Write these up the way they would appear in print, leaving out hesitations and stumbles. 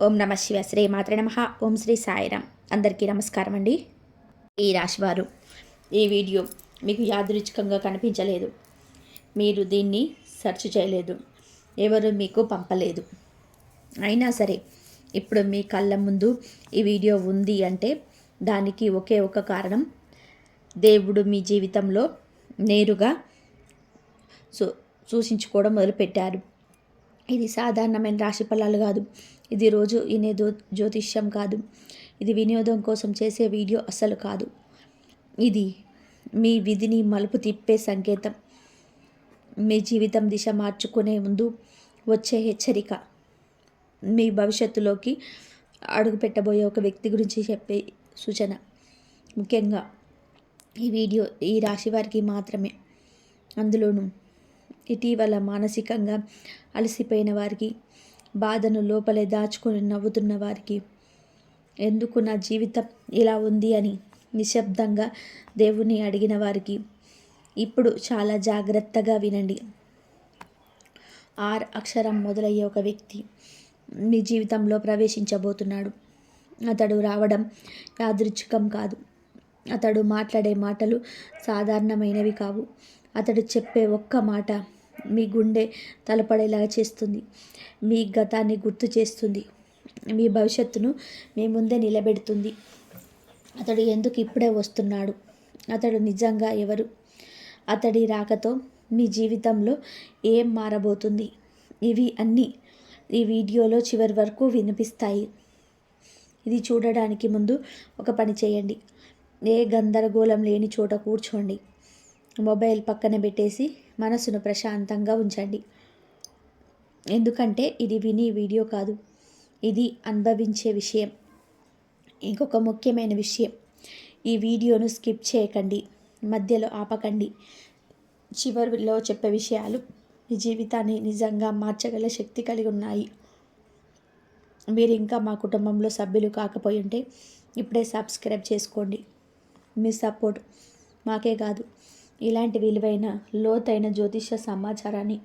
ఓం నమ శివ శ్రీ మాత్రే నమ. ఓం శ్రీ సాయిరామ్. అందరికీ నమస్కారం అండి. ఈ రాశివారు ఈ వీడియో మీకు యాదృచ్ఛికంగా కనిపించలేదు, మీరు దీన్ని సెర్చ్ చేయలేదు, ఎవరు మీకు పంపలేదు. అయినా సరే ఇప్పుడు మీ కళ్ళ ముందు ఈ వీడియో ఉంది అంటే దానికి ఒకే ఒక కారణం, దేవుడు మీ జీవితంలో నేరుగా సూచించుకోవడం మొదలుపెట్టారు. ఇది సాధారణమైన రాశి ఫలాలు కాదు, ఇది రోజు వినే జ్యోతిష్యం కాదు, ఇది వినోదం కోసం చేసే వీడియో అస్సలు కాదు. ఇది మీ విధిని మలుపు తిప్పే సంకేతం, మీ జీవితం దిశ మార్చుకునే ముందు వచ్చే హెచ్చరిక, మీ భవిష్యత్తులోకి అడుగు పెట్టబోయే ఒక వ్యక్తి గురించి చెప్పే సూచన. ముఖ్యంగా ఈ వీడియో ఈ రాశి వారికి మాత్రమే, అందులోనూ ఇటీవల మానసికంగా అలసిపోయిన వారికి, బాధను లోపలే దాచుకొని నవ్వుతున్న వారికి, ఎందుకు నా జీవితం ఇలా ఉంది అని నిశ్శబ్దంగా దేవుణ్ణి అడిగిన వారికి ఇప్పుడు చాలా జాగ్రత్తగా వినండి. ఆర్ అక్షరం మొదలయ్యే ఒక వ్యక్తి మీ జీవితంలో ప్రవేశించబోతున్నాడు. అతడు రావడం యాదృచ్ఛికం కాదు. అతడు మాట్లాడే మాటలు సాధారణమైనవి కావు. అతడు చెప్పే ఒక్క మాట మీ గుండె తలపడేలా చేస్తుంది, మీ గతాన్ని గుర్తు చేస్తుంది, మీ భవిష్యత్తును మీ ముందే నిలబెడుతుంది. అతడు ఎందుకు ఇప్పుడే వస్తున్నాడు? అతడు నిజంగా ఎవరు? అతడి రాకతో మీ జీవితంలో ఏం మారబోతుంది? ఇవి అన్నీ ఈ వీడియోలో చివరి వరకు వినిపిస్తాయి. ఇది చూడడానికి ముందు ఒక పని చేయండి. ఏ గందరగోళం లేని చోట కూర్చోండి. మొబైల్ పక్కన పెట్టేసి మనసును ప్రశాంతంగా ఉంచండి. ఎందుకంటే ఇది విని వీడియో కాదు, ఇది అనుభవించే విషయం. ఇంకొక ముఖ్యమైన విషయం, ఈ వీడియోను స్కిప్ చేయకండి, మధ్యలో ఆపకండి. చివరిలో చెప్పే విషయాలు మీ జీవితాన్ని నిజంగా మార్చగల శక్తి కలిగి ఉన్నాయి. మీరు ఇంకా మా కుటుంబంలో సభ్యులు కాకపోయి ఉంటే ఇప్పుడే సబ్స్క్రైబ్ చేసుకోండి. మీ సపోర్ట్ మాకే కాదు, ఇలాంటి విలువైన లోతైన జ్యోతిష సమాచారాన్ని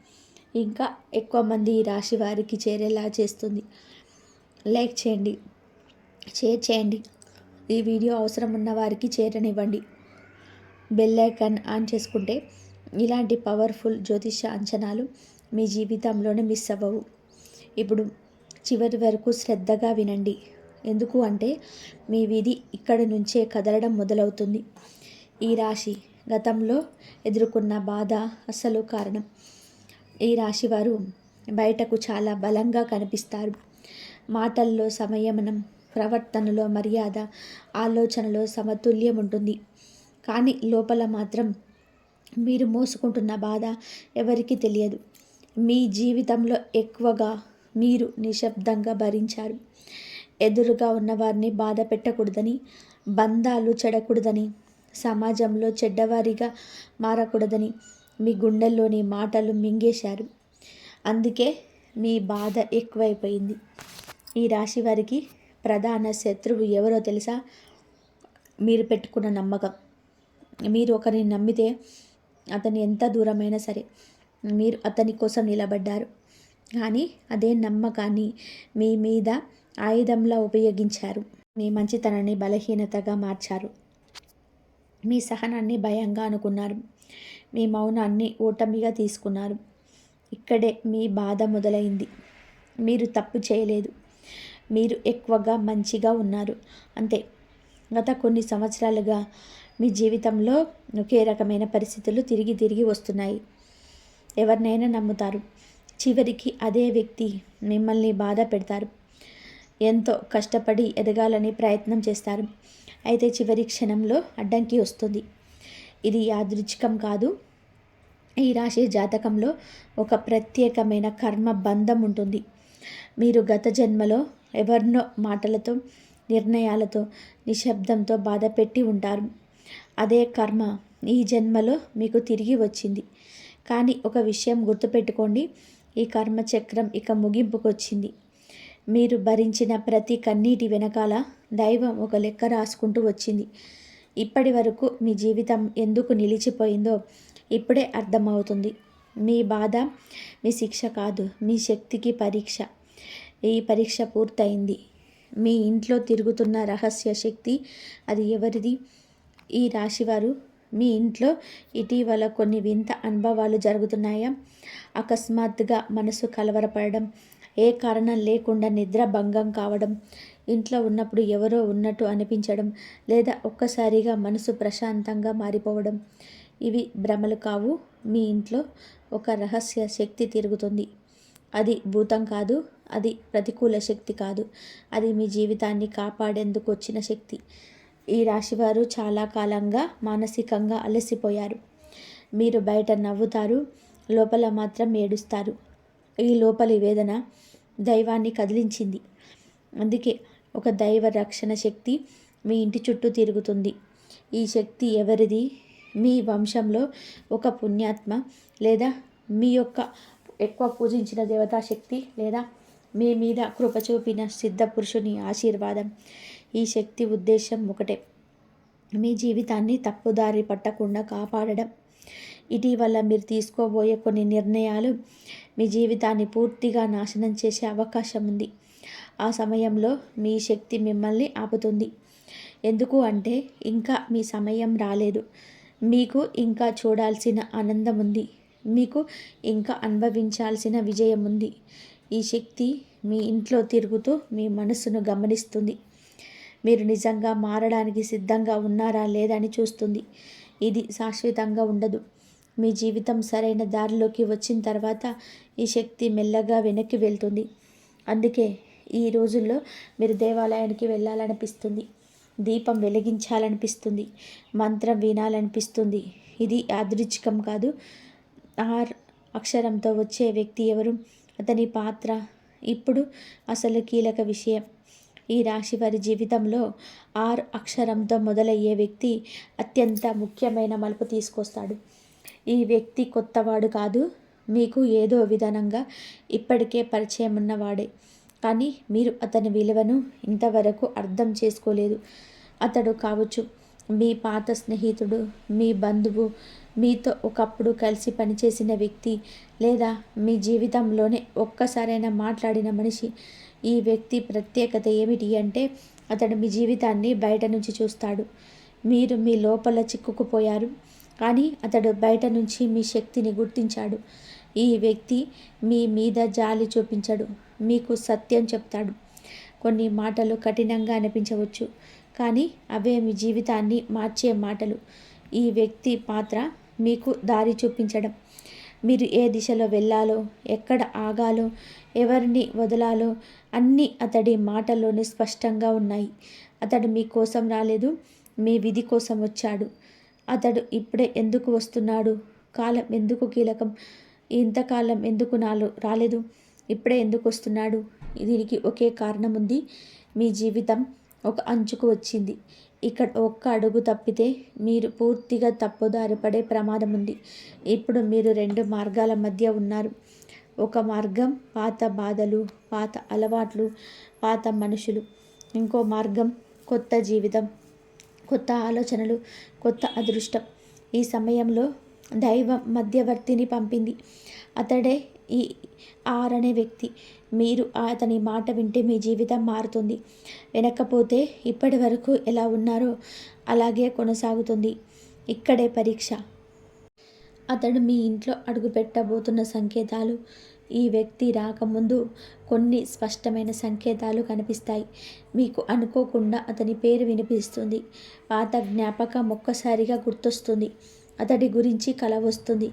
ఇంకా ఎక్కువ మంది ఈ రాశి వారికి చేరేలా చేస్తుంది. లైక్ చేయండి, షేర్ చేయండి. ఈ వీడియో అవసరం ఉన్న వారికి చేరనివ్వండి. బెల్ ఐకాన్ ఆన్ చేసుకుంటే ఇలాంటి పవర్ఫుల్ జ్యోతిష అంచనాలు మీ జీవితంలోనే మిస్ అవ్వవు. ఇప్పుడు చివరి వరకు శ్రద్ధగా వినండి, ఎందుకు అంటే మీ విధి ఇక్కడి నుంచే కదలడం మొదలవుతుంది. ఈ రాశి గతంలో ఎదుర్కొన్న బాధ అసలు కారణం. ఈ రాశి వారు బయటకు చాలా బలంగా కనిపిస్తారు. మాటల్లో సంయమనం, ప్రవర్తనలో మర్యాద, ఆలోచనలో సమతుల్యం ఉంటుంది. కానీ లోపల మాత్రం మీరు మోసుకుంటున్న బాధ ఎవరికీ తెలియదు. మీ జీవితంలో ఎక్కువగా మీరు నిశ్శబ్దంగా భరించారు. ఎదురుగా ఉన్నవారిని బాధ పెట్టకూడదని, బంధాలు చెడకూడదని, సమాజంలో చెడ్డవారిగా మారకూడదని మీ గుండెల్లోని మాటలు మింగేశారు. అందుకే మీ బాధ ఎక్కువైపోయింది. ఈ రాశి వారికి ప్రధాన శత్రువు ఎవరో తెలుసా? మీరు పెట్టుకున్న నమ్మకం. మీరు ఒకరిని నమ్మితే అతని ఎంత దూరమైనా సరే మీరు అతని కోసం నిలబడ్డారు. కానీ అదే నమ్మకాన్ని మీ మీద ఆయుధంలా ఉపయోగించారు. మీ మంచితనాన్ని బలహీనతగా మార్చారు. మీ సహనాన్ని భయంగా అనుకున్నారు. మీ మౌనాన్ని ఓటమిగా తీసుకున్నారు. ఇక్కడే మీ బాధ మొదలైంది. మీరు తప్పు చేయలేదు, మీరు ఎక్కువగా మంచిగా ఉన్నారు అంతే. గత కొన్ని సంవత్సరాలుగా మీ జీవితంలో ఒకే రకమైన పరిస్థితులు తిరిగి తిరిగి వస్తున్నాయి. ఎవరినైనా నమ్ముతారు, చివరికి అదే వ్యక్తి మిమ్మల్ని బాధ పెడతారు. ఎంతో కష్టపడి ఎదగాలని ప్రయత్నం చేస్తారు, అయితే చివరి క్షణంలో అడ్డంకి వస్తుంది. ఇది యాదృచ్ఛికం కాదు. ఈ రాశి జాతకంలో ఒక ప్రత్యేకమైన కర్మ బంధం ఉంటుంది. మీరు గత జన్మలో ఎవరినో మాటలతో, నిర్ణయాలతో, నిశ్శబ్దంతో బాధ పెట్టి ఉంటారు. అదే కర్మ ఈ జన్మలో మీకు తిరిగి వచ్చింది. కానీ ఒక విషయం గుర్తుపెట్టుకోండి, ఈ కర్మ చక్రం ఇక ముగింపుకు వచ్చింది. మీరు భరించిన ప్రతి కన్నీటి వెనకాల దైవం ఒక లెక్క రాసుకుంటూ వచ్చింది. ఇప్పటి వరకు మీ జీవితం ఎందుకు నిలిచిపోయిందో ఇప్పుడే అర్థమవుతుంది. మీ బాధ మీ శిక్ష కాదు, మీ శక్తికి పరీక్ష. ఈ పరీక్ష పూర్తయింది. మీ ఇంట్లో తిరుగుతున్న రహస్య శక్తి అది ఎవరిది? ఈ రాశివారు, మీ ఇంట్లో ఇటీవల కొన్ని వింత అనుభవాలు జరుగుతున్నాయా? అకస్మాత్తుగా మనసు కలవరపడడం, ఏ కారణం లేకుండా నిద్ర భంగం కావడం, ఇంట్లో ఉన్నప్పుడు ఎవరో ఉన్నట్టు అనిపించడం, లేదా ఒక్కసారిగా మనసు ప్రశాంతంగా మారిపోవడం. ఇవి భ్రమలు కావు. మీ ఇంట్లో ఒక రహస్య శక్తి తిరుగుతుంది. అది భూతం కాదు, అది ప్రతికూల శక్తి కాదు, అది మీ జీవితాన్ని కాపాడేందుకు వచ్చిన శక్తి. ఈ రాశివారు చాలా కాలంగా మానసికంగా అలసిపోయారు. మీరు బయట నవ్వుతారు, లోపల మాత్రం ఏడుస్తారు. ఈ లోపలి వేదన దైవాన్ని కదిలించింది. అందుకే ఒక దైవ రక్షణ శక్తి మీ ఇంటి చుట్టూ తిరుగుతుంది. ఈ శక్తి ఎవరిది? మీ వంశంలో ఒక పుణ్యాత్మ, లేదా మీ యొక్క ఎక్కువ పూజించిన దేవతాశక్తి, లేదా మీ మీద కృప చూపిన సిద్ధ పురుషుని ఆశీర్వాదం. ఈ శక్తి ఉద్దేశం ఒకటే, మీ జీవితాన్ని తప్పుదారి పట్టకుండా కాపాడడం. ఇటీవల మీరు తీసుకోబోయే కొన్ని నిర్ణయాలు మీ జీవితాన్ని పూర్తిగా నాశనం చేసే అవకాశం ఉంది. ఆ సమయంలో మీ శక్తి మిమ్మల్ని ఆపుతుంది. ఎందుకు అంటే ఇంకా మీ సమయం రాలేదు. మీకు ఇంకా చూడాల్సిన ఆనందం ఉంది. మీకు ఇంకా అనుభవించాల్సిన విజయం ఉంది. ఈ శక్తి మీ ఇంట్లో తిరుగుతూ మీ మనసును గమనిస్తుంది. మీరు నిజంగా మారడానికి సిద్ధంగా ఉన్నారా లేదా అని చూస్తుంది. ఇది శాశ్వతంగా ఉండదు. మీ జీవితం సరైన దారిలోకి వచ్చిన తర్వాత ఈ శక్తి మెల్లగా వెనక్కి వెళ్తుంది. అందుకే ఈ రోజుల్లో మీరు దేవాలయానికి వెళ్ళాలనిపిస్తుంది, దీపం వెలిగించాలనిపిస్తుంది, మంత్రం వినాలనిపిస్తుంది. ఇది యాదృచ్ఛికం కాదు. ఆర్ అక్షరంతో వచ్చే వ్యక్తి ఎవరు? అతని పాత్ర ఇప్పుడు అసలు కీలక విషయం. ఈ రాశి వారి జీవితంలో ఆర్ అక్షరంతో మొదలయ్యే వ్యక్తి అత్యంత ముఖ్యమైన మలుపు తీసుకొస్తాడు. ఈ వ్యక్తి కొత్తవాడు కాదు, మీకు ఏదో విధానంగా ఇప్పటికే పరిచయం ఉన్నవాడే. కానీ మీరు అతని విలువను ఇంతవరకు అర్థం చేసుకోలేదు. అతడు కావచ్చు మీ పాత స్నేహితుడు, మీ బంధువు, మీతో ఒకప్పుడు కలిసి పనిచేసిన వ్యక్తి, లేదా మీ జీవితంలోనే ఒక్కసారైనా మాట్లాడిన మనిషి. ఈ వ్యక్తి ప్రత్యేకత ఏమిటి అంటే అతడు మీ జీవితాన్ని బయట నుంచి చూస్తాడు. మీరు మీ లోపల చిక్కుకుపోయారు, కానీ అతడు బయట నుంచి మీ శక్తిని గుర్తించాడు. ఈ వ్యక్తి మీ మీద జాలి చూపించడు, మీకు సత్యం చెప్తాడు. కొన్ని మాటలు కఠినంగా అనిపించవచ్చు, కానీ అవే మీ జీవితాన్ని మార్చే మాటలు. ఈ వ్యక్తి పాత్ర మీకు దారి చూపించడం, మీరు ఏ దిశలో వెళ్ళాలో, ఎక్కడ ఆగాలో, ఎవరిని వదలాలో అన్నీ అతడి మాటల్లోనే స్పష్టంగా ఉన్నాయి. అతడు మీ కోసం రాలేదు, మీ విధి కోసం వచ్చాడు. అతడు ఇప్పుడే ఎందుకు వస్తున్నాడు? కాలం ఎందుకు కీలకం? ఇంతకాలం ఎందుకు రాలేదు? ఇప్పుడే ఎందుకు వస్తున్నాడు? దీనికి ఒకే కారణం ఉంది. మీ జీవితం ఒక అంచుకు వచ్చింది. ఇక్కడ ఒక్క అడుగు తప్పితే మీరు పూర్తిగా తప్పుదారి పడే ప్రమాదం ఉంది. ఇప్పుడు మీరు రెండు మార్గాల మధ్య ఉన్నారు. ఒక మార్గం పాత బాధలు, పాత అలవాట్లు, పాత మనుషులు. ఇంకో మార్గం కొత్త జీవితం, కొత్త ఆలోచనలు, కొత్త అదృష్టం. ఈ సమయంలో దైవం మధ్యవర్తిని పంపింది. అతడే ఈ ఆర్ అనే వ్యక్తి. మీరు అతని మాట వింటే మీ జీవితం మారుతుంది. వినకపోతే ఇప్పటి వరకు ఎలా ఉన్నారో అలాగే కొనసాగుతుంది. ఇక్కడే పరీక్ష. అతడు మీ ఇంట్లో అడుగుపెట్టబోతున్న సంకేతాలు. ఈ వ్యక్తి రాకముందు కొన్ని స్పష్టమైన సంకేతాలు కనిపిస్తాయి. మీకు అనుకోకుండా అతని పేరు వినిపిస్తుంది. పాత జ్ఞాపకం ఒక్కసారిగా గుర్తొస్తుంది. అతడి గురించి కల వస్తుంది,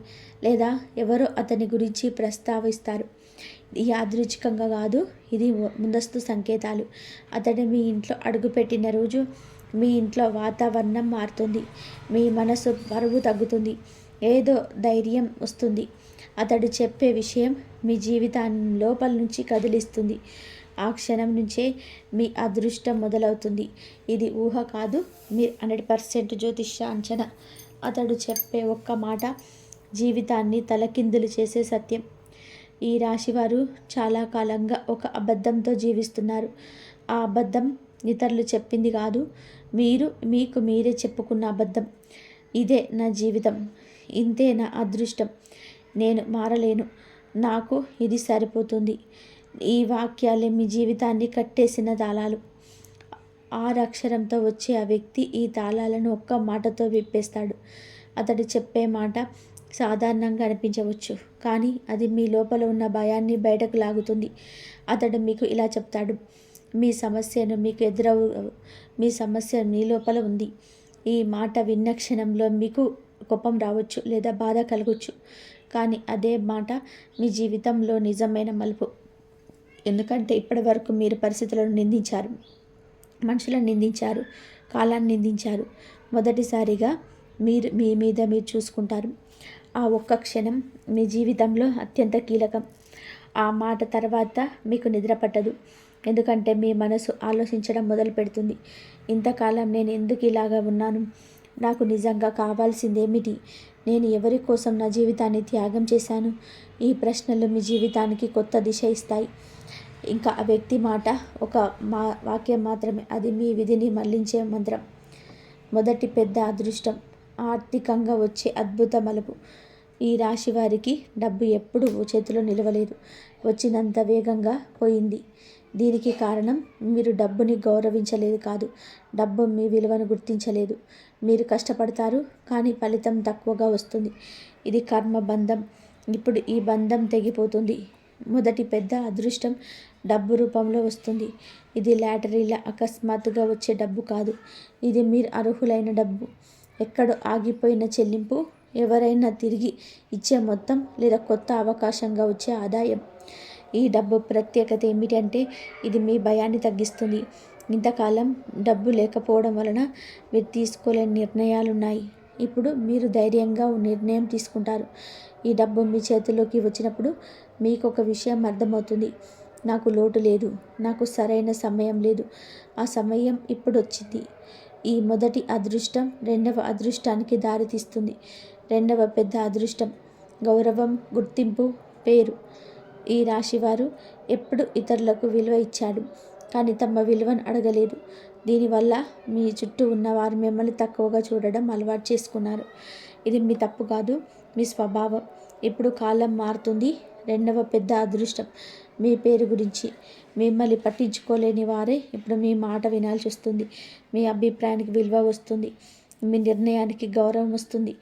లేదా ఎవరో అతని గురించి ప్రస్తావిస్తారు. ఇది యాదృచ్ఛికంగా కాదు, ఇది ముందస్తు సంకేతాలు. అతడు మీ ఇంట్లో అడుగుపెట్టిన రోజు మీ ఇంట్లో వాతావరణం మారుతుంది. మీ మనసు బరువు తగ్గుతుంది, ఏదో ధైర్యం వస్తుంది. అతడు చెప్పే విషయం మీ జీవితాన్ని లోపల నుంచి కదిలిస్తుంది. ఆ క్షణం నుంచే మీ అదృష్టం మొదలవుతుంది. ఇది ఊహ కాదు, మీరు 100% జ్యోతిష్య అంచనా. అతడు చెప్పే ఒక్క మాట జీవితాన్ని తలకిందులు చేసే సత్యం. ఈ రాశివారు చాలా కాలంగా ఒక అబద్ధంతో జీవిస్తున్నారు. ఆ అబద్ధం ఇతరులు చెప్పింది కాదు, మీకు మీరే చెప్పుకున్న అబద్ధం. ఇదే నా జీవితం, ఇంతే నా అదృష్టం, నేను మారలేను, నాకు ఇది సరిపోతుంది. ఈ వాక్యాలే మీ జీవితాన్ని కట్టేసిన తాళాలు. 6 అక్షరంతో వచ్చే ఆ వ్యక్తి ఈ తాళాలను ఒక్క మాటతో విప్పేస్తాడు. అతడు చెప్పే మాట సాధారణంగా అనిపించవచ్చు, కానీ అది మీ లోపల ఉన్న భయాన్ని బయటకు లాగుతుంది. అతడు మీకు ఇలా చెప్తాడు: మీ సమస్యను మీకు ఎదురవు మీ సమస్య మీ లోపల ఉంది. ఈ మాట విన్న క్షణంలో మీకు కోపం రావచ్చు లేదా బాధ కలగవచ్చు, కానీ అదే మాట మీ జీవితంలో నిజమైన మలుపు. ఎందుకంటే ఇప్పటి వరకు మీరు పరిస్థితులను నిందించారు, మనుషులను నిందించారు, కాలాన్ని నిందించారు. మొదటిసారిగా మీరు మీ మీద మీరు చూసుకుంటారు. ఆ ఒక్క క్షణం మీ జీవితంలో అత్యంత కీలకం. ఆ మాట తర్వాత మీకు నిద్ర పట్టదు, ఎందుకంటే మీ మనసు ఆలోచించడం మొదలు పెడుతుంది. ఇంతకాలం నేను ఎందుకు ఇలాగా ఉన్నాను? నాకు నిజంగా కావాల్సిందేమిటి? నేను ఎవరి కోసం నా జీవితాన్ని త్యాగం చేశాను? ఈ ప్రశ్నలు మీ జీవితానికి కొత్త దిశ ఇస్తాయి. ఇంకా ఆ వ్యక్తి మాట ఒక వాక్యం మాత్రమే, అది మీ విధిని మళ్లించే మంత్రం. మొదటి పెద్ద అదృష్టం, ఆర్థికంగా వచ్చే అద్భుత మలుపు. ఈ రాశి వారికి డబ్బు ఎప్పుడు చేతిలో నిలవలేదు, వచ్చినంత వేగంగా పోయింది. దీనికి కారణం మీరు డబ్బుని గౌరవించలేదు కాదు, డబ్బు మీ విలువను గుర్తించలేదు. మీరు కష్టపడతారు, కానీ ఫలితం తక్కువగా వస్తుంది. ఇది కర్మ బంధం. ఇప్పుడు ఈ బంధం తెగిపోతుంది. మొదటి పెద్ద అదృష్టం డబ్బు రూపంలో వస్తుంది. ఇది లాటరీలా అకస్మాత్తుగా వచ్చే డబ్బు కాదు, ఇది మీరు అర్హులైన డబ్బు. ఎక్కడో ఆగిపోయిన చెల్లింపు, ఎవరైనా తిరిగి ఇచ్చే మొత్తం, లేదా కొత్త అవకాశంగా వచ్చే ఆదాయం. ఈ డబ్బు ప్రత్యేకత ఏమిటంటే ఇది మీ భయాన్ని తగ్గిస్తుంది. ఇంతకాలం డబ్బు లేకపోవడం వలన మీరు తీసుకోలేని నిర్ణయాలున్నాయి. ఇప్పుడు మీరు ధైర్యంగా నిర్ణయం తీసుకుంటారు. ఈ డబ్బు మీ చేతిలోకి వచ్చినప్పుడు మీకు ఒక విషయం అర్థమవుతుంది: నాకు లోటు లేదు, నాకు సరైన సమయం లేదు. ఆ సమయం ఇప్పుడు వచ్చింది. ఈ మొదటి అదృష్టం రెండవ అదృష్టానికి దారితీస్తుంది. రెండవ పెద్ద అదృష్టం గౌరవం, గుర్తింపు, పేరు. ఈ రాశివారు ఎప్పుడు ఇతరులకు విలువ ఇచ్చాడు, కానీ తమ విలువను అడగలేదు. దీనివల్ల మీ చుట్టూ ఉన్నవారు మిమ్మల్ని తక్కువగా చూడడం అలవాటు చేసుకున్నారు. ఇది మీ తప్పు కాదు, మీ స్వభావం. ఇప్పుడు కాలం మారుతుంది. రెండవ పెద్ద అదృష్టం మీ పేరు గురించి. మిమ్మల్ని పట్టించుకోలేని వారే ఇప్పుడు మీ మాట వినాల్సి వస్తుంది. మీ అభిప్రాయానికి విలువ వస్తుంది, మీ నిర్ణయానికి గౌరవం వస్తుంది.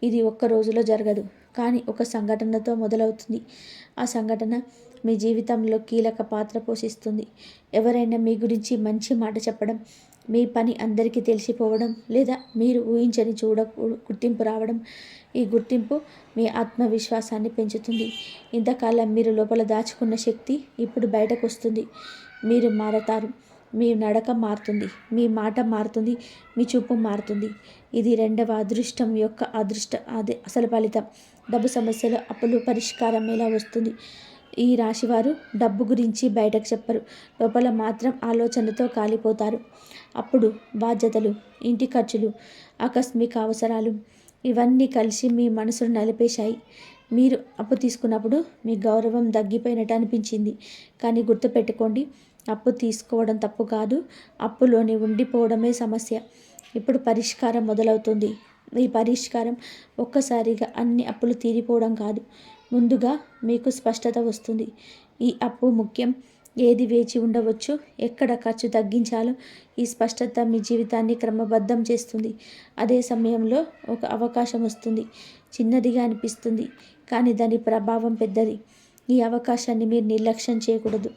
ఇది ఒక్క రోజులో జరగదు, కానీ ఒక సంఘటనతో మొదలవుతుంది. ఆ సంఘటన మీ జీవితంలో కీలక పాత్ర పోషిస్తుంది. ఎవరైనా మీ గురించి మంచి మాట చెప్పడం, మీ పని అందరికీ తెలిసిపోవడం, లేదా మీరు ఊహించని గుర్తింపు రావడం. ఈ గుర్తింపు మీ ఆత్మవిశ్వాసాన్ని పెంచుతుంది. ఇంతకాలం మీరు లోపల దాచుకున్న శక్తి ఇప్పుడు బయటకు వస్తుంది. మీరు మారతారు, మీ నడక మారుతుంది, మీ మాట మారుతుంది, మీ చూపు మారుతుంది. ఇది రెండవ అదృష్టం యొక్క అసలు ఫలితం. డబ్బు సమస్యలు, అప్పులు పరిష్కారం ఎలా వస్తుంది? ఈ రాశివారు డబ్బు గురించి బయటకు చెప్పరు, లోపల మాత్రం ఆలోచనతో కాలిపోతారు. అప్పుడు బాధ్యతలు, ఇంటి ఖర్చులు, ఆకస్మిక అవసరాలు ఇవన్నీ కలిసి మీ మనసును నలిపేశాయి. మీరు అప్పు తీసుకున్నప్పుడు మీ గౌరవం తగ్గిపోయినట్టు అనిపించింది, కానీ గుర్తుపెట్టుకోండి, అప్పు తీసుకోవడం తప్పు కాదు, అప్పులోనే ఉండిపోవడమే సమస్య. ఇప్పుడు పరిష్కారం మొదలవుతుంది. ఈ పరిష్కారం ఒక్కసారిగా అన్ని అప్పులు తీరిపోవడం కాదు, ముందుగా మీకు స్పష్టత వస్తుంది. ఈ అప్పు ముఖ్యం, ఏది వేచి ఉండవచ్చు, ఎక్కడ ఖర్చు తగ్గించాలో. ఈ స్పష్టత మీ జీవితాన్ని క్రమబద్ధం చేస్తుంది. అదే సమయంలో ఒక అవకాశం వస్తుంది. చిన్నదిగా అనిపిస్తుంది, కానీ దాని ప్రభావం పెద్దది. ఈ అవకాశాన్ని మీరు నిర్లక్ష్యం చేయకూడదు.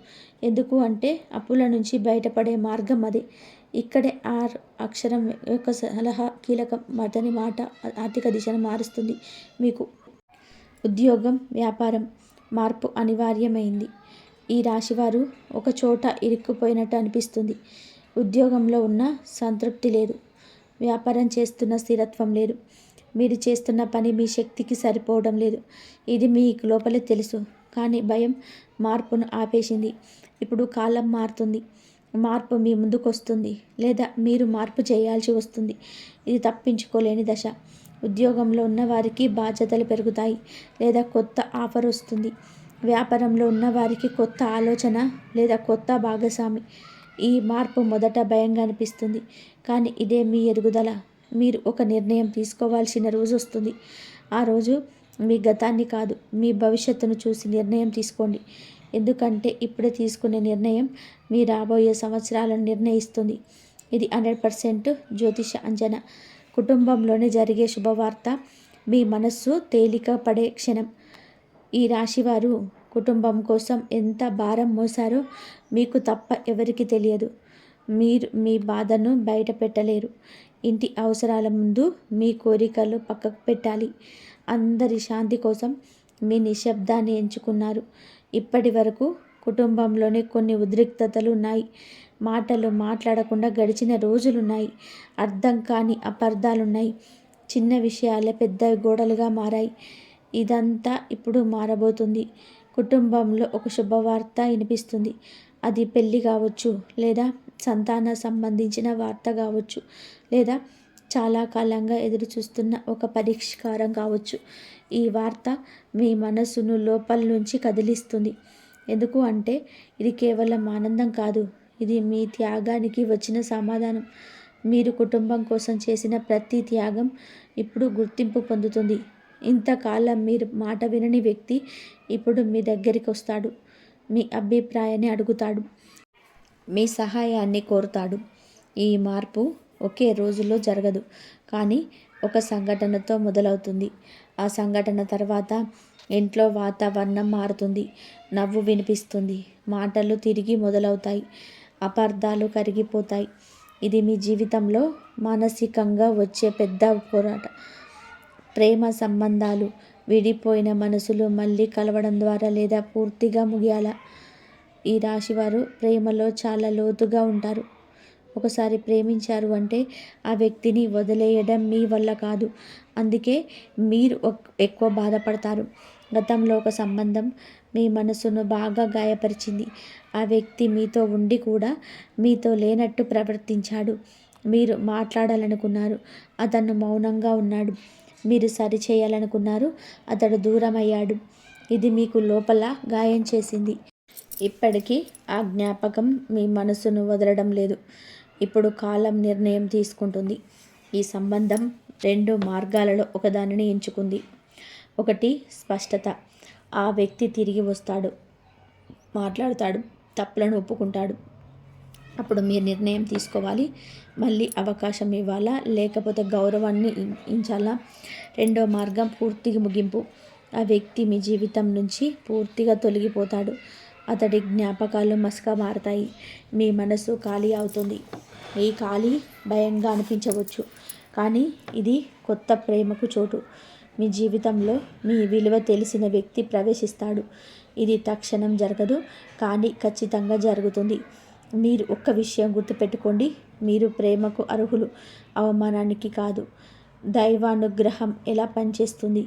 ఎందుకు అంటే అప్పుల నుంచి బయటపడే మార్గం అదే. ఇక్కడే అక్షరం యొక్క సలహా కీలకం. అతని మాట ఆర్థిక దిశను మారుస్తుంది. మీకు ఉద్యోగం, వ్యాపారం మార్పు అనివార్యమైంది. ఈ రాశివారు ఒక చోట ఇరుక్కుపోయినట్టు అనిపిస్తుంది. ఉద్యోగంలో ఉన్న సంతృప్తి లేదు, వ్యాపారం చేస్తున్న స్థిరత్వం లేదు, మీరు చేస్తున్న పని మీ శక్తికి సరిపోవడం లేదు. ఇది మీకు లోపలే తెలుసు, కానీ భయం మార్పును ఆపేసింది. ఇప్పుడు కాలం మారుతుంది, మార్పు మీ ముందుకు వస్తుంది, లేదా మీరు మార్పు చేయాల్సి వస్తుంది. ఇది తప్పించుకోలేని దశ. ఉద్యోగంలో ఉన్నవారికి బాధ్యతలు పెరుగుతాయి, లేదా కొత్త ఆఫర్ వస్తుంది. వ్యాపారంలో ఉన్నవారికి కొత్త ఆలోచన లేదా కొత్త భాగస్వామి. ఈ మార్పు మొదట భయంగా అనిపిస్తుంది, కానీ ఇదే మీ ఎదుగుదల. మీరు ఒక నిర్ణయం తీసుకోవాల్సిన రోజు వస్తుంది. ఆ రోజు మీ గతాన్ని కాదు, మీ భవిష్యత్తును చూసి నిర్ణయం తీసుకోండి. ఎందుకంటే ఇప్పుడే తీసుకునే నిర్ణయం మీ రాబోయే సంవత్సరాలను నిర్ణయిస్తుంది. ఇది 100% జ్యోతిష అంచనా. కుటుంబంలోనే జరిగే శుభవార్త మీ మనస్సు తేలిక పడే క్షణం. ఈ రాశివారు కుటుంబం కోసం ఎంత భారం మోసారో మీకు తప్ప ఎవరికి తెలియదు. మీరు మీ బాధను బయట పెట్టలేరు. ఇంటి అవసరాల ముందు మీ కోరికలు పక్కకు పెట్టాలి. అందరి శాంతి కోసం మీ నిశ్శబ్దాన్ని ఎంచుకున్నారు. ఇప్పటి వరకు కుటుంబంలోనే కొన్ని ఉద్రిక్తతలు ఉన్నాయి. మాటలు మాట్లాడకుండా గడిచిన రోజులున్నాయి. అర్థం కాని అపార్థాలున్నాయి. చిన్న విషయాలే పెద్ద గోడలుగా మారాయి. ఇదంతా ఇప్పుడు మారబోతుంది. కుటుంబంలో ఒక శుభవార్త వినిపిస్తుంది. అది పెళ్ళి కావచ్చు, లేదా సంతాన సంబంధించిన వార్త కావచ్చు, లేదా చాలా కాలంగా ఎదురు చూస్తున్న ఒక పరిష్కారం కావచ్చు. ఈ వార్త మీ మనసును లోపల నుంచి కదిలిస్తుంది. ఎందుకు అంటే ఇది కేవలం ఆనందం కాదు, ఇది మీ త్యాగానికి వచ్చిన సమాధానం. మీరు కుటుంబం కోసం చేసిన ప్రతి త్యాగం ఇప్పుడు గుర్తింపు పొందుతుంది. ఇంతకాలం మీరు మాట వినని వ్యక్తి ఇప్పుడు మీ దగ్గరికి వస్తాడు. మీ అభిప్రాయాన్ని అడుగుతాడు. మీ సహాయాన్ని కోరుతాడు. ఈ మార్పు ఒకే రోజులో జరగదు, కానీ ఒక సంఘటనతో మొదలవుతుంది. ఆ సంఘటన తర్వాత ఇంట్లో వాతావరణం మారుతుంది. నవ్వు వినిపిస్తుంది. మాటలు తిరిగి మొదలవుతాయి. అపార్థాలు కరిగిపోతాయి. ఇది మీ జీవితంలో మానసికంగా వచ్చే పెద్ద పోరాటం. ప్రేమ సంబంధాలు విడిపోయిన మనసులు మళ్ళీ కలవడం ద్వారా లేదా పూర్తిగా ముగియాలా? ఈ రాశివారు ప్రేమలో చాలా లోతుగా ఉంటారు. ఒకసారి ప్రేమించారు అంటే ఆ వ్యక్తిని వదిలేయడం మీ వల్ల కాదు. అందుకే మీరు ఎక్కువ బాధపడతారు. గతంలో ఒక సంబంధం మీ మనసును బాగా గాయపరిచింది. ఆ వ్యక్తి మీతో ఉండి కూడా మీతో లేనట్టు ప్రవర్తించాడు. మీరు మాట్లాడాలనుకున్నారు, అతను మౌనంగా ఉన్నాడు. మీరు సరిచేయాలనుకున్నారు, అతడు దూరం అయ్యాడు. ఇది మీకు లోపల గాయం చేసింది. ఇప్పటికీ ఆ జ్ఞాపకం మీ మనసును వదలడం లేదు. ఇప్పుడు కాలం నిర్ణయం తీసుకుంటుంది. ఈ సంబంధం 2 మార్గాలలో ఒకదానిని ఎంచుకుంది. ఒకటి స్పష్టత. ఆ వ్యక్తి తిరిగి వస్తాడు, మాట్లాడతాడు, తప్పులను ఒప్పుకుంటాడు. అప్పుడు మీరు నిర్ణయం తీసుకోవాలి. మళ్ళీ అవకాశం ఇవ్వాలా, లేకపోతే గౌరవాన్ని ఇచ్చాలా? రెండో మార్గం పూర్తిగా ముగింపు. ఆ వ్యక్తి మీ జీవితం నుంచి పూర్తిగా తొలగిపోతాడు. అతడి జ్ఞాపకాలు మసక మారతాయి. మీ మనసు ఖాళీ అవుతుంది. ఈ ఖాళీ భయంగా అనిపించవచ్చు, కానీ ఇది కొత్త ప్రేమకు చోటు. మీ జీవితంలో మీ విలువ తెలిసిన వ్యక్తి ప్రవేశిస్తాడు. ఇది తక్షణం జరగదు, కానీ ఖచ్చితంగా జరుగుతుంది. మీరు ఒక్క విషయం గుర్తుపెట్టుకోండి, మీరు ప్రేమకు అర్హులు, అవమానానికి కాదు. దైవానుగ్రహం ఎలా పనిచేస్తుంది?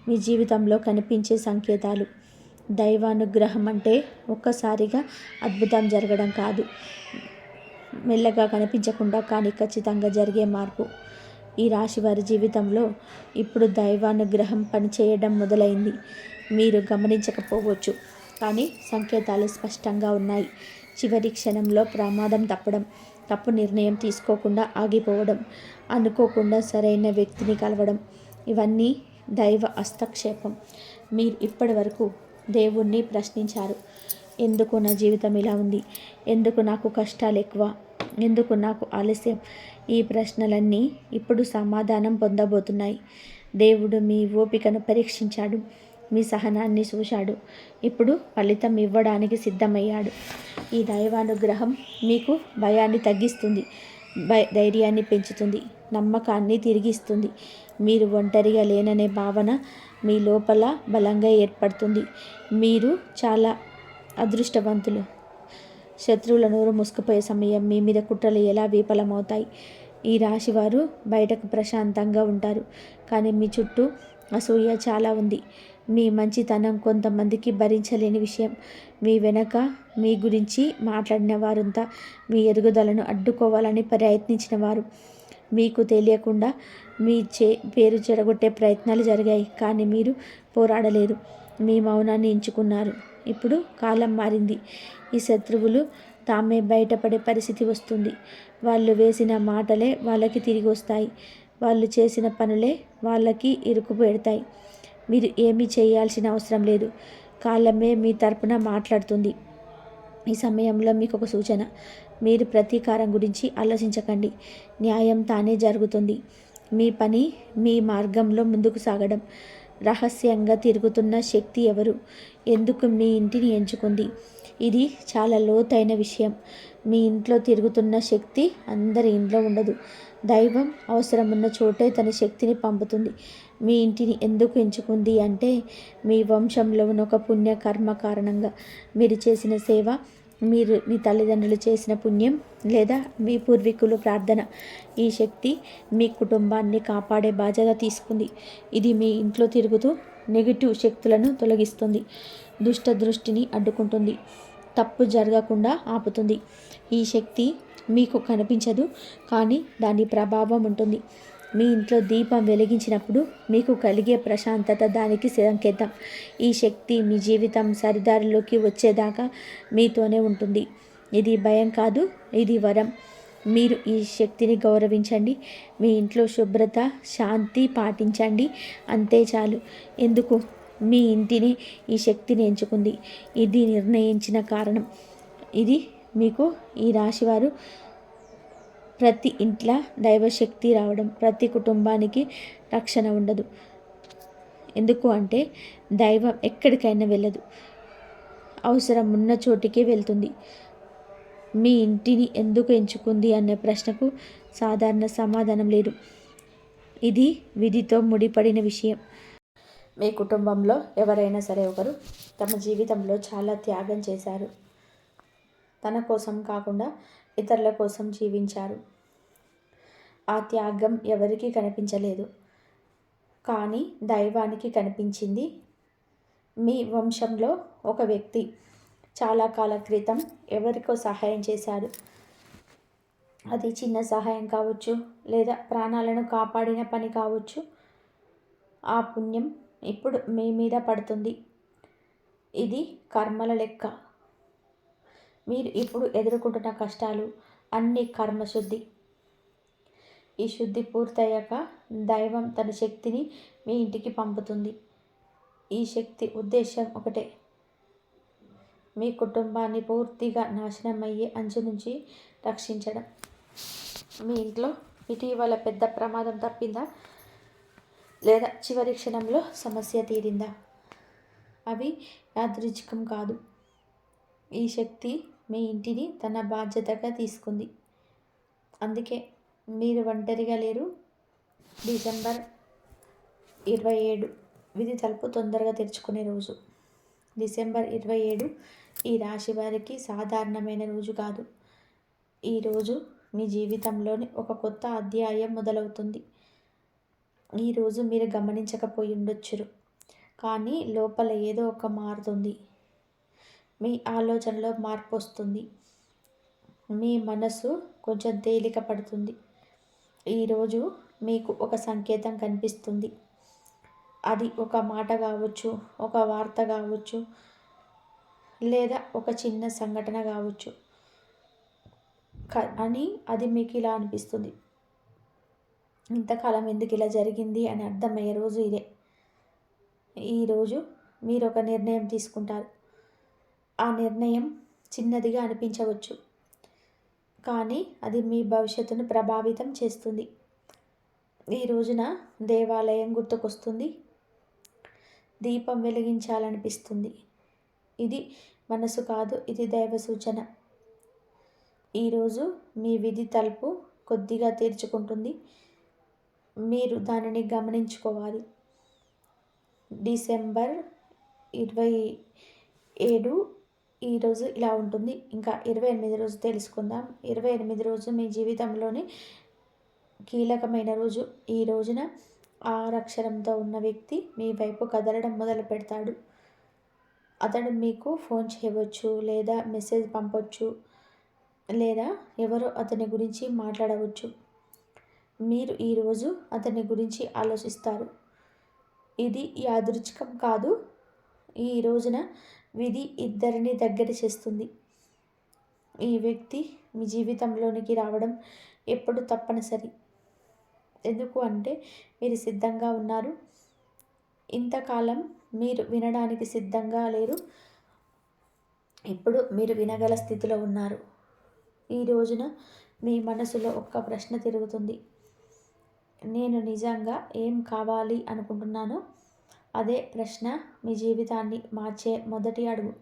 మీ జీవితంలో కనిపించే సంకేతాలు. దైవానుగ్రహం అంటే ఒక్కసారిగా అద్భుతం జరగడం కాదు, మెల్లగా కనిపించకుండా కానీ ఖచ్చితంగా జరిగే మార్పు. ఈ రాశి వారి జీవితంలో ఇప్పుడు దైవానుగ్రహం పనిచేయడం మొదలైంది. మీరు గమనించకపోవచ్చు, కానీ సంకేతాలు స్పష్టంగా ఉన్నాయి. చివరి క్షణంలో ప్రమాదం తప్పడం, తప్పు నిర్ణయం తీసుకోకుండా ఆగిపోవడం, అనుకోకుండా సరైన వ్యక్తిని కలవడం, ఇవన్నీ దైవ హస్తక్షేపం. మీరు ఇప్పటి వరకు దేవుణ్ణి ప్రశ్నించారు. ఎందుకు నా జీవితం ఇలా ఉంది? ఎందుకు నాకు కష్టాలు ఎక్కువ? ఎందుకు నాకు ఆలస్యం? ఈ ప్రశ్నలన్నీ ఇప్పుడు సమాధానం పొందబోతున్నాయి. దేవుడు మీ ఓపికను పరీక్షించాడు, మీ సహనాన్ని చూశాడు. ఇప్పుడు ఫలితం ఇవ్వడానికి సిద్ధమయ్యాడు. ఈ దైవానుగ్రహం మీకు భయాన్ని తగ్గిస్తుంది, ధైర్యాన్ని పెంచుతుంది, నమ్మకాన్ని తిరిగిస్తుంది. మీరు ఒంటరిగా లేననే భావన మీ లోపల బలంగా ఏర్పడుతుంది. మీరు చాలా అదృష్టవంతులు. శత్రువుల నోరు మూసుకుపోయే సమయం మీ మీద కుట్రలు ఎలా విఫలమవుతాయి. ఈ రాశివారు బయటకు ప్రశాంతంగా ఉంటారు, కానీ మీ చుట్టూ అసూయ చాలా ఉంది. మీ మంచితనం కొంతమందికి భరించలేని విషయం. మీ వెనక మీ గురించి మాట్లాడిన వారంతా మీ ఎదుగుదలను అడ్డుకోవాలని ప్రయత్నించిన వారు. మీకు తెలియకుండా మీ పేరు చెడగొట్టే ప్రయత్నాలు జరిగాయి, కానీ మీరు పోరాడలేదు. మీ మౌనాన్ని ఎంచుకున్నారు. ఇప్పుడు కాలం మారింది. ఈ శత్రువులు తామే బయటపడే పరిస్థితి వస్తుంది. వాళ్ళు వేసిన మాటలే వాళ్ళకి తిరిగి వస్తాయి. వాళ్ళు చేసిన పనులే వాళ్ళకి ఇరుకు పెడతాయి. మీరు ఏమీ చేయాల్సిన అవసరం లేదు. కాలమే మీ తరపున మాట్లాడుతుంది. ఈ సమయంలో మీకు ఒక సూచన: మీరు ప్రతీకారం గురించి ఆలోచించకండి. న్యాయం తానే జరుగుతుంది. మీ పని మీ మార్గంలో ముందుకు సాగడం. రహస్యంగా తిరుగుతున్న శక్తి ఎవరు, ఎందుకు మీ ఇంటిని ఎంచుకుంది? ఇది చాలా లోతైన విషయం. మీ ఇంట్లో తిరుగుతున్న శక్తి అందరి ఇంట్లో ఉండదు. దైవం అవసరం ఉన్న చోటే తన శక్తిని పంపుతుంది. మీ ఇంటిని ఎందుకు ఎంచుకుంది అంటే, మీ వంశంలో ఉన్న ఒక పుణ్య కర్మ కారణంగా, మీరు చేసిన సేవ, మీరు మీ తల్లిదండ్రులు చేసిన పుణ్యం, లేదా మీ పూర్వీకులు ప్రార్థన. ఈ శక్తి మీ కుటుంబాన్ని కాపాడే బాధ్యత తీసుకుంది. ఇది మీ ఇంట్లో తిరుగుతూ నెగిటివ్ శక్తులను తొలగిస్తుంది, దుష్ట దృష్టిని అడ్డుకుంటుంది, తప్పు జరగకుండా ఆపుతుంది. ఈ శక్తి మీకు కనిపించదు, కానీ దాని ప్రభావం ఉంటుంది. మీ ఇంట్లో దీపం వెలిగించినప్పుడు మీకు కలిగే ప్రశాంతత దానికి సంకేతం. ఈ శక్తి మీ జీవితం సరిదారిలోకి వచ్చేదాకా మీతోనే ఉంటుంది. ఇది భయం కాదు, ఇది వరం. మీరు ఈ శక్తిని గౌరవించండి. మీ ఇంట్లో శుభ్రత, శాంతి పాటించండి. అంతే చాలు. ఎందుకు? మీ ఇంటిని ఈ శక్తిని ఎంచుకుంది. ఇది నిర్ణయించిన కారణం. ఇది మీకు ఈ రాశివారు ప్రతి ఇంట్లో దైవశక్తి రావడం, ప్రతి కుటుంబానికి రక్షణ ఉండదు. ఎందుకు అంటే, దైవం ఎక్కడికైనా వెళ్ళదు, అవసరం ఉన్న చోటికే వెళ్తుంది. మీ ఇంటిని ఎందుకు ఎంచుకుంది అనే ప్రశ్నకు సాధారణ సమాధానం లేదు. ఇది విధితో ముడిపడిన విషయం. మీ కుటుంబంలో ఎవరైనా సరే ఒకరు తమ జీవితంలో చాలా త్యాగం చేశారు. తన కోసం కాకుండా ఇతరుల కోసం జీవించారు. ఆ త్యాగం ఎవరికీ కనిపించలేదు, కానీ దైవానికి కనిపించింది. మీ వంశంలో ఒక వ్యక్తి చాలా కాలం క్రితం ఎవరికో సహాయం చేశాడు. అది చిన్న సహాయం కావచ్చు, లేదా ప్రాణాలను కాపాడిన పని కావచ్చు. ఆ పుణ్యం ఇప్పుడు మీ మీద పడుతుంది. ఇది కర్మల లెక్క. మీరు ఇప్పుడు ఎదుర్కొంటున్న కష్టాలు అన్ని కర్మశుద్ధి. ఈ శుద్ధి పూర్తయ్యాక దైవం తన శక్తిని మీ ఇంటికి పంపుతుంది. ఈ శక్తి ఉద్దేశం ఒకటే: మీ కుటుంబాన్ని పూర్తిగా నాశనమయ్యే అంచు నుంచి రక్షించడం. మీ ఇంట్లో ఇటీవల పెద్ద ప్రమాదం తప్పిందా, లేదా చివరి క్షణంలో సమస్య తీరిందా? అవి యాదృచ్ఛికం కాదు. ఈ శక్తి మీ ఇంటిని తన బాధ్యతగా తీసుకుంది. అందుకే మీరు ఒంటరిగా లేరు. డిసెంబర్ 27 విధి తలుపు తొందరగా తెరుచుకునే రోజు. డిసెంబర్ 27 ఈ రాశి వారికి సాధారణమైన రోజు కాదు. ఈరోజు మీ జీవితంలోని ఒక కొత్త అధ్యాయం మొదలవుతుంది. ఈరోజు మీరు గమనించకపోయి ఉండొచ్చు, కానీ లోపల ఏదో ఒక మారుతుంది. మీ ఆలోచనలో మార్పు వస్తుంది. మీ మనసు కొంచెం తేలిక పడుతుంది. ఈరోజు మీకు ఒక సంకేతం కనిపిస్తుంది. అది ఒక మాట కావచ్చు, ఒక వార్త కావచ్చు, లేదా ఒక చిన్న సంఘటన కావచ్చు. అని అది మీకు ఇలా అనిపిస్తుంది: ఇంతకాలం ఎందుకు ఇలా జరిగింది అని అర్థమయ్యే రోజు ఇదే. ఈరోజు మీరు ఒక నిర్ణయం తీసుకుంటారు. ఆ నిర్ణయం చిన్నదిగా అనిపించవచ్చు, కానీ అది మీ భవిష్యత్తును ప్రభావితం చేస్తుంది. ఈ రోజున దేవాలయం గుర్తుకొస్తుంది. దీపం వెలిగించాలనిపిస్తుంది. ఇది మనసు కాదు, ఇది దైవ సూచన. ఈరోజు మీ విధి తలుపు కొద్దిగా తెరుచుకుంటుంది. మీరు దానిని గమనించుకోవాలి. డిసెంబర్ 27 ఈరోజు ఇలా ఉంటుంది. ఇంకా 28 రోజు తెలుసుకుందాం. 28 రోజు మీ జీవితంలోని కీలకమైన రోజు. ఈ రోజున 6 అక్షరంతో ఉన్న వ్యక్తి మీ వైపు కదలడం మొదలు పెడతాడు. అతడు మీకు ఫోన్ చేయవచ్చు, లేదా మెసేజ్ పంపవచ్చు, లేదా ఎవరో అతని గురించి మాట్లాడవచ్చు. మీరు ఈరోజు అతని గురించి ఆలోచిస్తారు. ఇది యాదృచ్ఛికం కాదు. ఈ రోజున విధి ఇద్దరిని దగ్గర చేస్తుంది. ఈ వ్యక్తి మీ జీవితంలోనికి రావడం ఎప్పుడు తప్పనిసరి. ఎందుకు అంటే, మీరు సిద్ధంగా ఉన్నారు. ఇంతకాలం మీరు వినడానికి సిద్ధంగా లేరు. ఇప్పుడు మీరు వినగల స్థితిలో ఉన్నారు. ఈ రోజున మీ మనసులో ఒక్క ప్రశ్న తిరుగుతుంది. నేను నిజంగా ఏం కావాలి అనుకుంటున్నానో అదే ప్రశ్న మీ జీవితాన్ని మార్చే మొదటి అడుగు.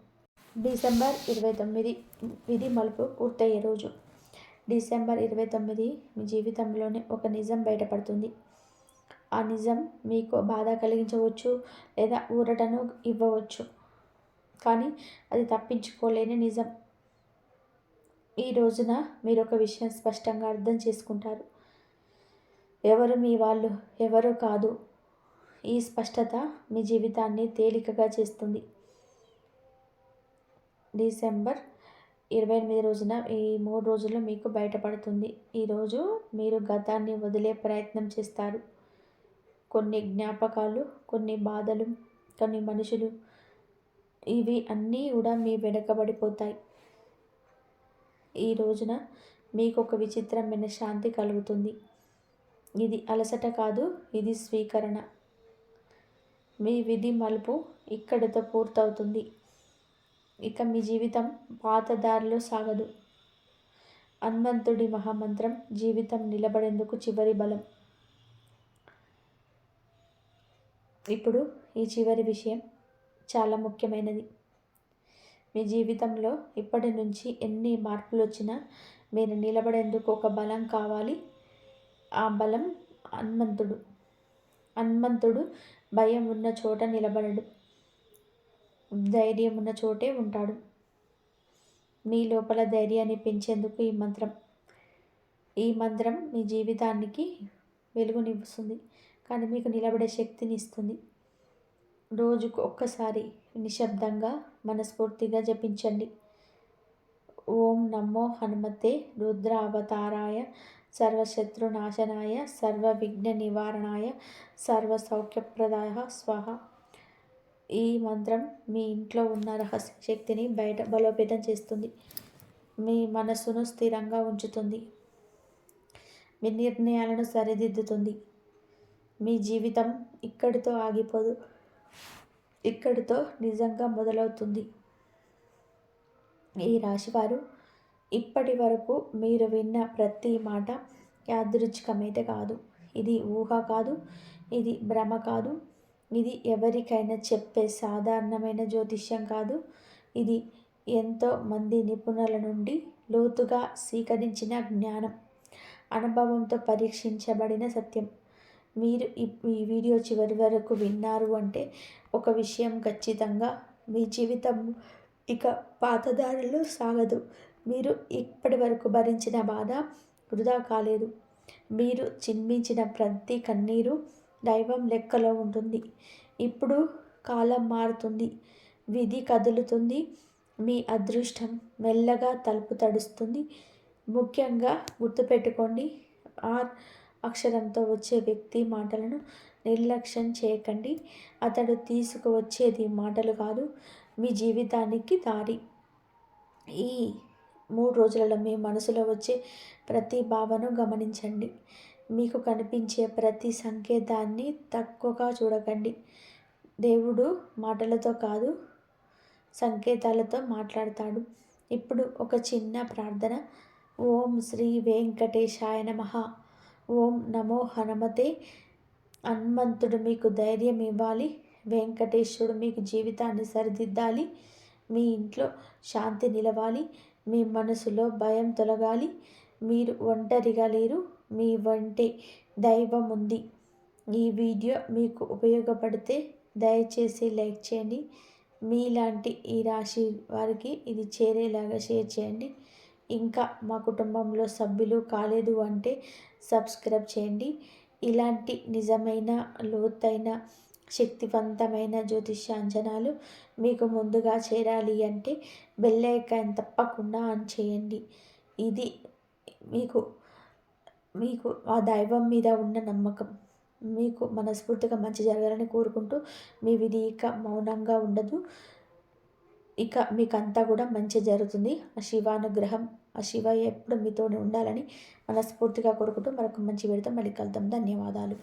డిసెంబర్ 29 విధి మలుపు పూర్తయ్యే రోజు. డిసెంబర్ 29 మీ జీవితంలోనే ఒక నిజం బయటపడుతుంది. ఆ నిజం మీకు బాధ కలిగించవచ్చు లేదా ఊరటను ఇవ్వవచ్చు, కానీ అది తప్పించుకోలేని నిజం. ఈ రోజున మీరు ఒక విషయం స్పష్టంగా అర్థం చేసుకుంటారు. ఎవరు మీ వాళ్ళు, ఎవరు కాదు. ఈ స్పష్టత మీ జీవితాన్ని తేలికగా చేస్తుంది. డిసెంబర్ 28 రోజున ఈ 3 రోజుల్లో మీకు బయటపడుతుంది. ఈరోజు మీరు గతాన్ని వదిలే ప్రయత్నం చేస్తారు. కొన్ని జ్ఞాపకాలు, కొన్ని బాధలు, కొన్ని మనుషులు, ఇవి అన్నీ కూడా మీ వెనకబడిపోతాయి. ఈ రోజున మీకు ఒక విచిత్రమైన శాంతి కలుగుతుంది. ఇది అలసట కాదు, ఇది స్వీకరణ. మీ విధి మలుపు ఇక్కడితో పూర్తవుతుంది. ఇక మీ జీవితం పాత దారిలో సాగదు. హనుమంతుడి మహామంత్రం జీవితం నిలబడేందుకు చివరి బలం. ఇప్పుడు ఈ చివరి విషయం చాలా ముఖ్యమైనది. మీ జీవితంలో ఇప్పటి నుంచి ఎన్ని మార్పులు వచ్చినా మీరు నిలబడేందుకు ఒక బలం కావాలి. ఆ బలం హనుమంతుడు. హనుమంతుడు భయం ఉన్న చోట నిలబడడు, ధైర్యం ఉన్న చోటే ఉంటాడు. మీ లోపల ధైర్యాన్ని పెంచేందుకు ఈ మంత్రం మీ జీవితానికి వెలుగునిస్తుంది, కానీ మీకు నిలబడే శక్తిని ఇస్తుంది. రోజుకు ఒక్కసారి నిశ్శబ్దంగా మనస్ఫూర్తిగా జపించండి. ఓం నమో హనుమతే రుద్ర అవతారాయ సర్వశత్రునాశనాయ సర్వవిఘ్న నివారణాయ సర్వసౌఖ్యప్రదాయ స్వాహ. ఈ మంత్రం మీ ఇంట్లో ఉన్న రహస్య శక్తిని బలోపేతం చేస్తుంది. మీ మనస్సును స్థిరంగా ఉంచుతుంది. మీ నిర్ణయాలను సరిదిద్దుతుంది. మీ జీవితం ఇక్కడితో ఆగిపోదు, ఇక్కడితో నిజంగా మొదలవుతుంది. ఈ రాశివారు ఇప్పటి వరకు మీరు విన్న ప్రతి మాట యాదృచ్ఛికమైతే కాదు. ఇది ఊహ కాదు, ఇది భ్రమ కాదు, ఇది ఎవరికైనా చెప్పే సాధారణమైన జ్యోతిష్యం కాదు. ఇది ఎంతో మంది నిపుణుల నుండి లోతుగా స్వీకరించిన జ్ఞానం, అనుభవంతో పరీక్షించబడిన సత్యం. మీరు ఈ వీడియో చివరి వరకు విన్నారు అంటే ఒక విషయం ఖచ్చితంగా, మీ జీవితం ఇక పాతదారిలో సాగదు. మీరు ఇప్పటి వరకు భరించిన బాధ వృధా కాలేదు. మీరు చిందించిన ప్రతి కన్నీరు దైవం లెక్కలో ఉంటుంది. ఇప్పుడు కాలం మారుతుంది, విధి కదులుతుంది, మీ అదృష్టం మెల్లగా తలుపు తడుస్తుంది. ముఖ్యంగా గుర్తుపెట్టుకోండి, ఆర్ అక్షరంతో వచ్చే వ్యక్తి మాటలను నిర్లక్ష్యం చేయకండి. అతడు తీసుకువచ్చేది మాటలు కాదు, మీ జీవితానికి దారి. ఈ 3 రోజులలో మీ మనసులో వచ్చే ప్రతి భావను గమనించండి. మీకు కనిపించే ప్రతి సంకేతాన్ని తక్కువగా చూడకండి. దేవుడు మాటలతో కాదు, సంకేతాలతో మాట్లాడతాడు. ఇప్పుడు ఒక చిన్న ప్రార్థన. ఓం శ్రీ వెంకటేశాయ నమః. ఓం నమో హనుమతే. హనుమంతుడు మీకు ధైర్యం ఇవ్వాలి. వెంకటేశ్వరుడు మీకు జీవితాన్ని సరిదిద్దాలి. మీ ఇంట్లో శాంతి నిలవాలి. మీ మనసులో భయం తొలగాలి. మీరు ఒంటరిగా లేరు, మీ వెంటే దైవం ఉంది. ఈ వీడియో మీకు ఉపయోగపడితే దయచేసి లైక్ చేయండి. మీలాంటి ఈ రాశి వారికి ఇది చేరేలాగా షేర్ చేయండి. ఇంకా మా కుటుంబంలో సభ్యులు కాలేదు అంటే సబ్స్క్రైబ్ చేయండి. ఇలాంటి నిజమైన, లోతైన, శక్తివంతమైన జ్యోతిష్యాంజనాలు మీకు ముందుగా చేరాలి అంటే బెల్ ఐకాన్ తప్పకుండా ఆన్ చేయండి. ఇది మీకు ఆ దైవం మీద ఉన్న నమ్మకం. మీకు మనస్ఫూర్తిగా మంచి జరగాలని కోరుకుంటూ మీ విధి ఇక మౌనంగా ఉండదు. ఇక మీకంతా కూడా మంచి జరుగుతుంది. ఆ శివానుగ్రహం, ఆ శివ ఎప్పుడు మీతోనే ఉండాలని మనస్ఫూర్తిగా కోరుకుంటూ మరొక మంచి వీడియోతో మళ్ళీ కలుద్దాం. ధన్యవాదాలు.